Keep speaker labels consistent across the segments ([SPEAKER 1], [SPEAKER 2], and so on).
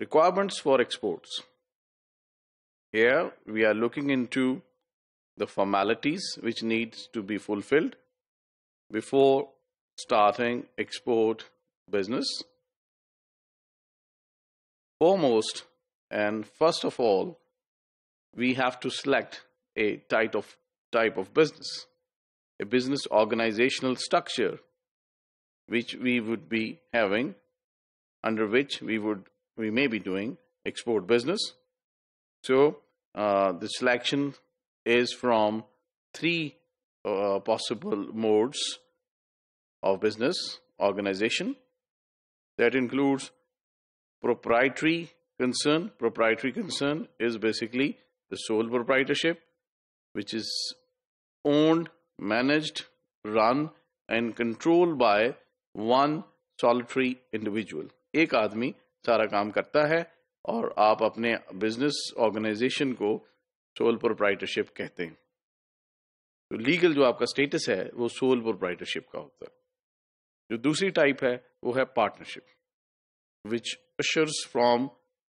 [SPEAKER 1] Requirements for exports. Here we are looking into the formalities which needs to be fulfilled before starting export business. Foremost and first of all, we have to select a type of business, a business organizational structure which we would be having, under which we may be doing export business. So the selection is from three possible modes of business organization. That includes proprietary concern. Proprietary concern is basically the sole proprietorship, which is owned, managed, run and controlled by one solitary individual. ایک آدمی سارا کام کرتا ہے اور آپ اپنے business organization کو sole proprietorship کہتے ہیں. تو لیگل جو آپ کا سٹیٹس ہے وہ سول پروپرائٹرشپ کا ہوتا ہے. جو دوسری ٹائپ ہے وہ ہے پارٹنرشپ, وچ اشرز فرام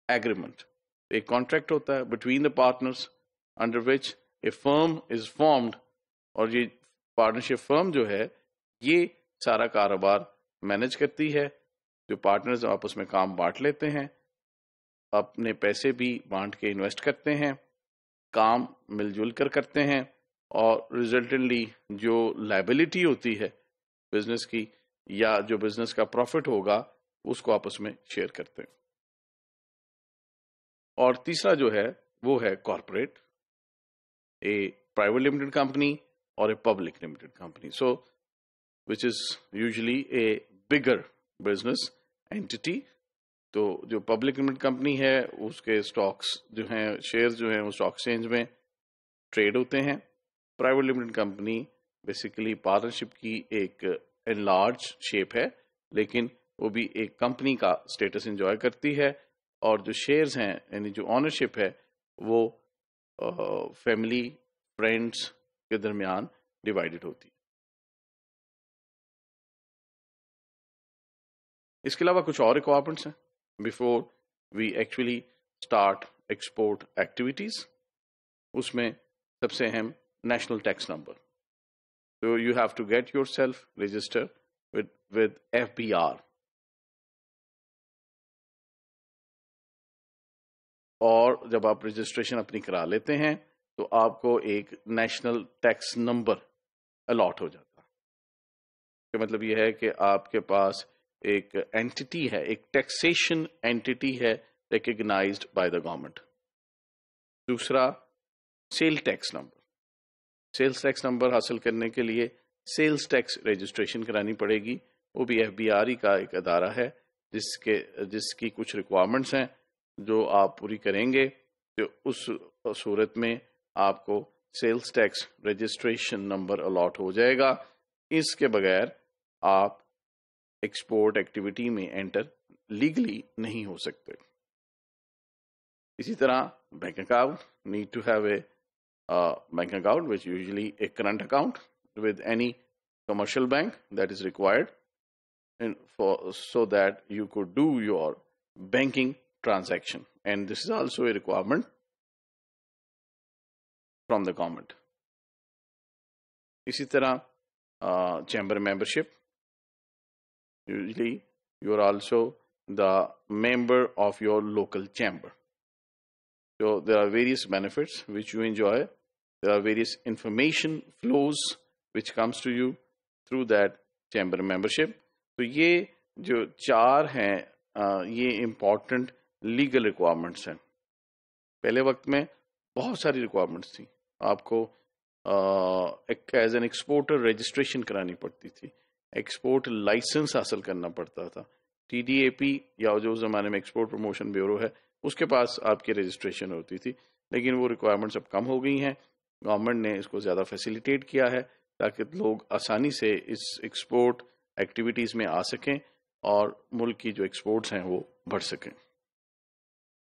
[SPEAKER 1] ایگریمنٹ. ایک کانٹریکٹ ہوتا ہے between the partners under which a firm is formed, اور یہ پارٹنرشپ فرم جو ہے یہ سارا کاروبار مینج کرتی ہے. جو پارٹنرز آپس میں کام بانٹ لیتے ہیں, اپنے پیسے بھی بانٹ کے انویسٹ کرتے ہیں, کام مل جل کر کرتے ہیں, اور ریزلٹنٹلی جو لائبلٹی ہوتی ہے بزنس کی یا جو بزنس کا پروفٹ ہوگا اس کو آپس میں شیئر کرتے ہیں. اور تیسرا جو ہے وہ ہے corporate, a private limited company اور a public limited company. So which is usually a bigger business entity. تو جو پبلک لمیٹڈ کمپنی ہے اس کے اسٹاکس جو ہیں, شیئر جو ہیں وہ اسٹاک ایکسچینج میں ٹریڈ ہوتے ہیں. Private limited company basically partnership کی ایک انلارج شیپ ہے, لیکن وہ بھی ایک کمپنی کا اسٹیٹس انجوائے کرتی ہے, اور جو شیئرز ہیں یعنی جو آنرشپ ہے وہ فیملی فرینڈس کے درمیان ڈیوائیڈڈ ہوتی ہے. اس کے علاوہ کچھ اور ریکوائرمنٹس ہیں before we actually start export activities. اس میں سب سے اہم national tax number. So you have to get yourself registered with FBR. اور جب آپ رجسٹریشن اپنی کرا لیتے ہیں تو آپ کو ایک نیشنل ٹیکس نمبر الاٹ ہو جاتا ہے. کہ مطلب یہ ہے کہ آپ کے پاس ایک اینٹی ہے, ایک ٹیکسیشن اینٹی ہے ریکگنائزڈ بائی دا گورنمنٹ. دوسرا sale tax number. Sales tax number حاصل کرنے کے لیے سیلز ٹیکس رجسٹریشن کرانی پڑے گی. وہ بھی ایف بی آر ای کا ایک ادارہ ہے جس کی کچھ ریکوائرمنٹس ہیں جو آپ پوری کریں گے تو اس صورت میں آپ کو sales tax registration number allot ہو جائے گا. اس کے بغیر آپ ایکسپورٹ ایکٹیویٹی میں انٹر لیگلی نہیں ہو سکتے. اسی طرح bank account, need to have a bank account, which usually a current account with any commercial bank that is required so that you could do your banking transaction, and this is also a requirement from the government. اسی طرح chamber membership. Usually you are also the member of your local chamber. So there are various benefits which you enjoy. There are various information flows which comes to you through that chamber membership. تو یہ جو چار ہیں یہ important legal requirements ہیں. پہلے وقت میں بہت ساری ریکوائرمنٹس تھیں. آپ کو ایز این ایکسپورٹر رجسٹریشن کرانی پڑتی تھی, ایکسپورٹ لائسنس حاصل کرنا پڑتا تھا. ٹی ڈی اے پی یا جو زمانے میں ایکسپورٹ پروموشن بیورو ہے اس کے پاس آپ کی رجسٹریشن ہوتی تھی, لیکن وہ ریکوائرمنٹس اب کم ہو گئی ہیں. گورنمنٹ نے اس کو زیادہ فیسیلیٹیٹ کیا ہے تاکہ لوگ آسانی سے اس ایکسپورٹ ایکٹیویٹیز میں آ سکیں اور ملک کی جو ایکسپورٹس ہیں وہ بڑھ سکیں.